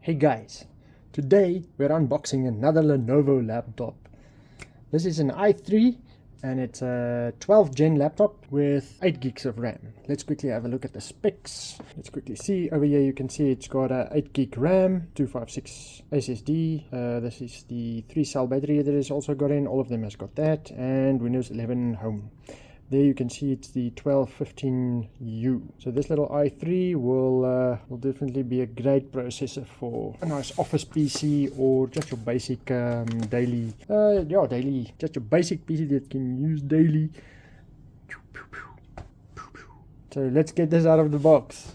Hey guys, today we're unboxing another Lenovo laptop. This is an i3 and it's a 12th gen laptop with 8 gigs of RAM. Let's quickly have a look at the specs. Let's quickly see. Over here you can see it's got a 8 gig RAM, 256 SSD. This is the 3-cell battery that is also got in. All of them has got that, and Windows 11 Home. There you can see it's the 1215U. So this little i3 will definitely be a great processor for a nice office PC or just your basic daily, just your basic PC that can use daily. So let's get this out of the box.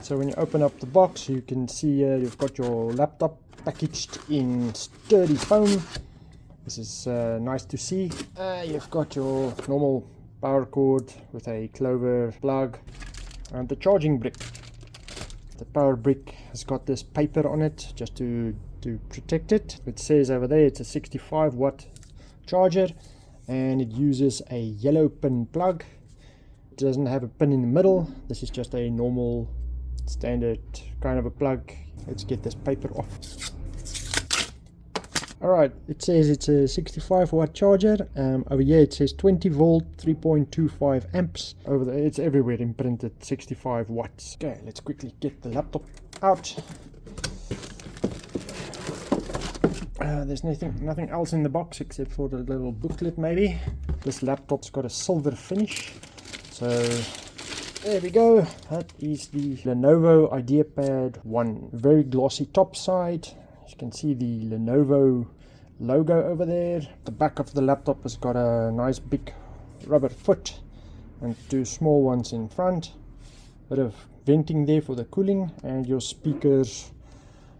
So when you open up the box, you can see you've got your laptop packaged in sturdy foam. This is nice to see. You've got your normal power cord with a clover plug and the charging brick. The power brick has got this paper on it just to protect it. It says over there it's a 65 watt charger and it uses a yellow pin plug. It doesn't have a pin in the middle. This is just a normal standard kind of a plug. Let's get this paper off. Alright, it says it's a 65 watt charger. Over here it says 20 volt 3.25 amps. Over there it's everywhere imprinted 65 watts. Okay, let's quickly get the laptop out. There's nothing else in the box except for the little booklet maybe. This laptop's got a silver finish. So there we go. That is the Lenovo Ideapad 1. Very glossy top side. You can see the Lenovo logo over there. The back of the laptop has got a nice big rubber foot and 2 small ones in front. Bit of venting there for the cooling, and your speakers,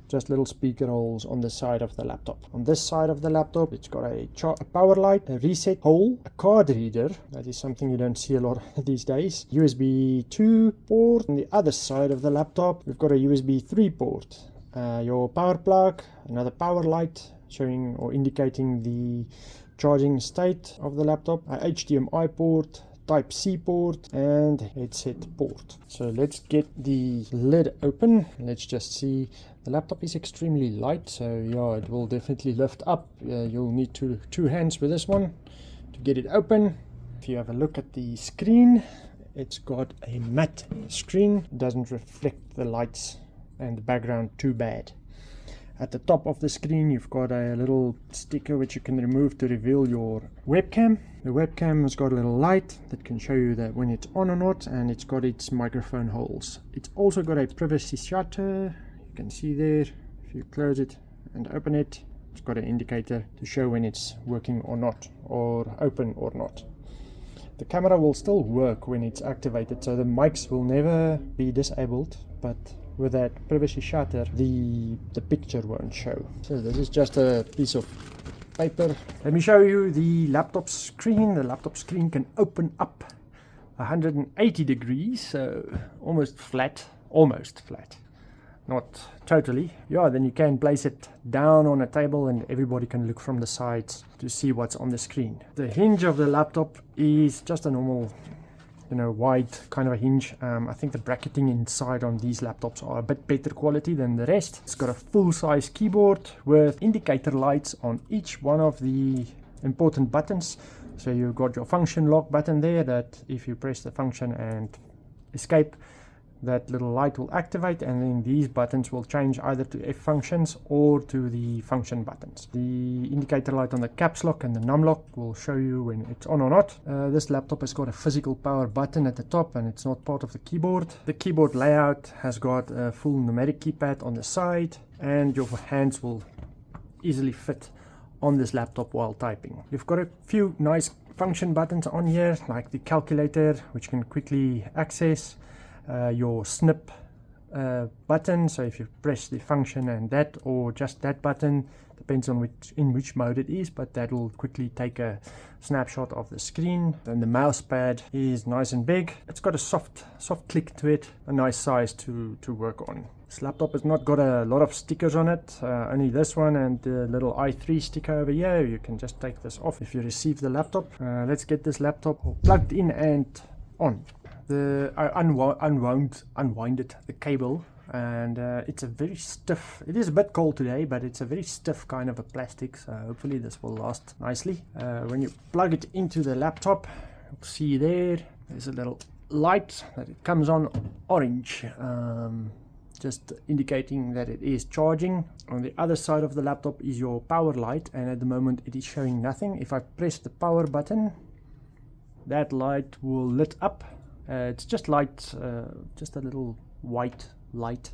just little speaker holes on the side of the laptop. On this side of the laptop it's got a power light, a reset hole, a card reader. That is something you don't see a lot these days. USB 2 port. On the other side of the laptop we've got a USB 3 port. Your power plug, another power light showing or indicating the charging state of the laptop, a HDMI port, Type C port, and headset port. So let's get the lid open. Let's just see. The laptop is extremely light, so yeah, it will definitely lift up. You'll need two hands with this one to get it open. If you have a look at the screen, it's got a matte screen. It doesn't reflect the lights and the background too bad. At the top of the screen you've got a little sticker which you can remove to reveal your webcam. The webcam has got a little light that can show you that when it's on or not, and it's got its microphone holes. It's also got a privacy shutter. You can see there, if you close it and open it, it's got an indicator to show when it's working or not, or open or not. The camera will still work when it's activated, so the mics will never be disabled, but with that privacy shutter the picture won't show. So this is just a piece of paper. Let me show you the laptop screen. The laptop screen can open up 180 degrees, so almost flat, not totally. Yeah, then you can place it down on a table and everybody can look from the sides to see what's on the screen. The hinge of the laptop is just a normal, wide kind of a hinge. I think the bracketing inside on these laptops are a bit better quality than the rest. It's got a full-size keyboard with indicator lights on each one of the important buttons. So you've got your function lock button there, that if you press the function and escape, that little light will activate, and then these buttons will change either to F functions or to the function buttons. The indicator light on the caps lock and the num lock will show you when it's on or not. This laptop has got a physical power button at the top and it's not part of the keyboard. The keyboard layout has got a full numeric keypad on the side, and your hands will easily fit on this laptop while typing. You've got a few nice function buttons on here, like the calculator, which can quickly access. Your snip button, so if you press the function and that, or just that button, depends on which mode it is, but that will quickly take a snapshot of the screen. Then the mouse pad is nice and big. It's got a soft click to it, a nice size to work on. This laptop has not got a lot of stickers on it, only this one and the little i3 sticker over here. You can just take this off if you receive the laptop. Let's get this laptop plugged in and on. unwinded the cable, and it's a very stiff. It is a bit cold today, but it's a very stiff kind of a plastic. So hopefully this will last nicely. When you plug it into the laptop, you'll see there's a little light that it comes on orange. Just indicating that it is charging. On the other side of the laptop is your power light, and at the moment it is showing nothing. If I press the power button, that light will lit up. It's just light, just a little white light,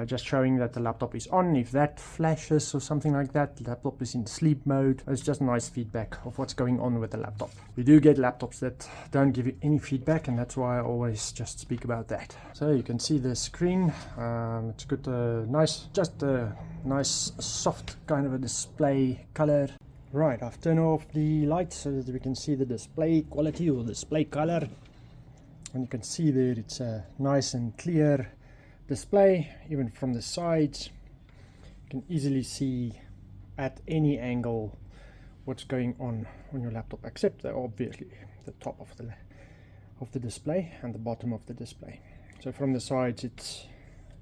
just showing that the laptop is on. If that flashes or something like that, the laptop is in sleep mode. It's just nice feedback of what's going on with the laptop. We do get laptops that don't give you any feedback, and that's why I always just speak about that. So you can see the screen. It's got a nice, just a nice soft kind of a display color. Right, I've turned off the lights so that we can see the display quality or display color. And you can see there it's a nice and clear display, even from the sides. You can easily see at any angle what's going on your laptop, except obviously the top of the display and the bottom of the display. So from the sides it's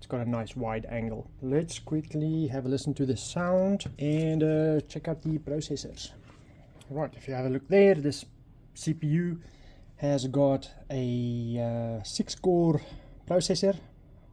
got a nice wide angle. Let's quickly have a listen to the sound and check out the processors. Right, if you have a look there, this CPU has got a 6-core processor.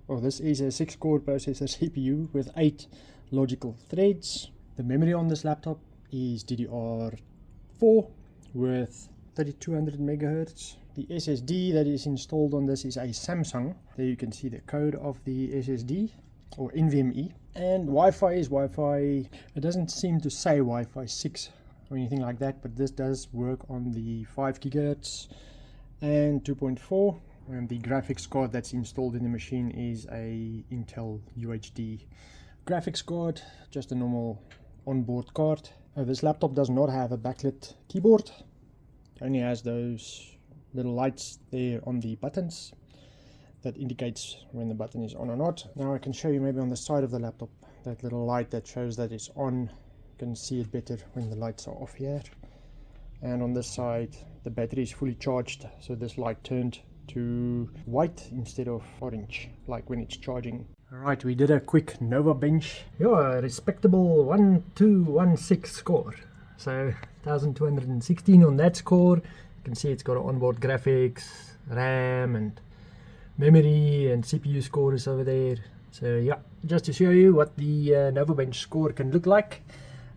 Oh, this is a 6-core processor CPU with 8 logical threads. The memory on this laptop is DDR4 with 3200 megahertz. The SSD that is installed on this is a Samsung. There you can see the code of the SSD, or NVMe. And Wi-Fi is Wi-Fi. It doesn't seem to say Wi-Fi 6 or anything like that, but this does work on the 5 gigahertz and 2.4. And the graphics card that's installed in the machine is a Intel UHD graphics card, just a normal onboard card. This laptop does not have a backlit keyboard. It only has those little lights there on the buttons that indicates when the button is on or not. Now I can show you maybe on the side of the laptop, that little light that shows that it's on. You can see it better when the lights are off here. And on this side the battery is fully charged, so this light turned to white instead of orange, like when it's charging. Alright, we did a quick Nova bench. A respectable 1216 score. So 1216 on that score. You can see it's got onboard graphics, RAM and memory, and CPU score is over there. So yeah, just to show you what the Nova bench score can look like.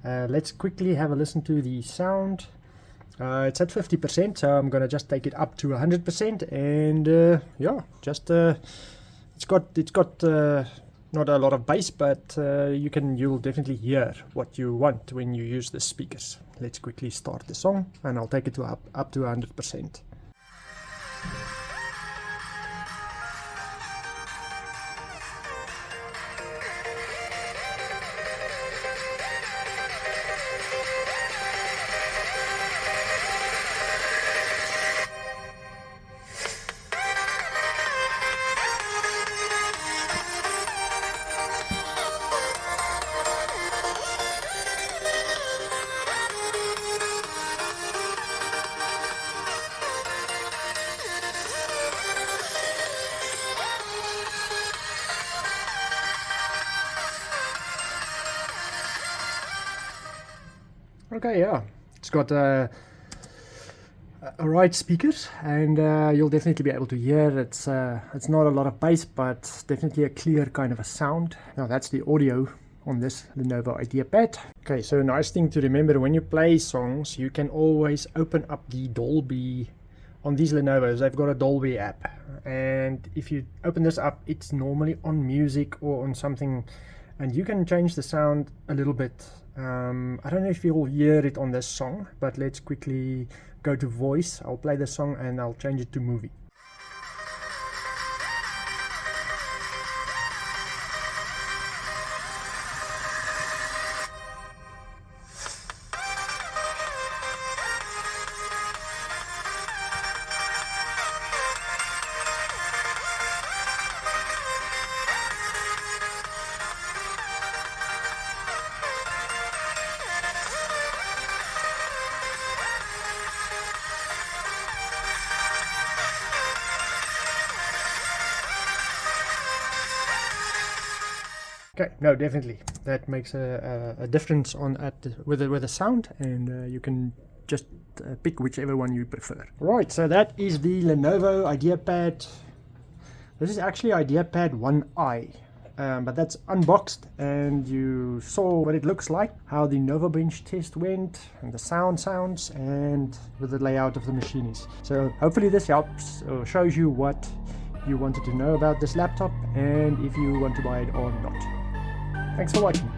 Let's quickly have a listen to the sound. It's at 50%, so I'm gonna just take it up to 100%, and yeah, just it's got not a lot of bass, but you'll definitely hear what you want when you use the speakers. Let's quickly start the song, and I'll take it to up to 100%. Okay, yeah, it's got right speakers, and you'll definitely be able to hear it's not a lot of bass, but definitely a clear kind of a sound. Now that's the audio on this Lenovo Ideapad. Okay, so a nice thing to remember when you play songs, you can always open up the Dolby. On these Lenovos, they've got a Dolby app, and if you open this up, it's normally on music or on something, and you can change the sound a little bit. I don't know if you'll hear it on this song, but let's quickly go to voice. I'll play the song and I'll change it to movie. Okay, no, definitely. That makes a difference on with the sound, and you can just pick whichever one you prefer. Right, so that is the Lenovo Ideapad. This is actually Ideapad 1i, but that's unboxed, and you saw what it looks like, how the Nova Bench test went, and the sounds, and with the layout of the machine is. So hopefully this helps or shows you what you wanted to know about this laptop, and if you want to buy it or not. Thanks for watching.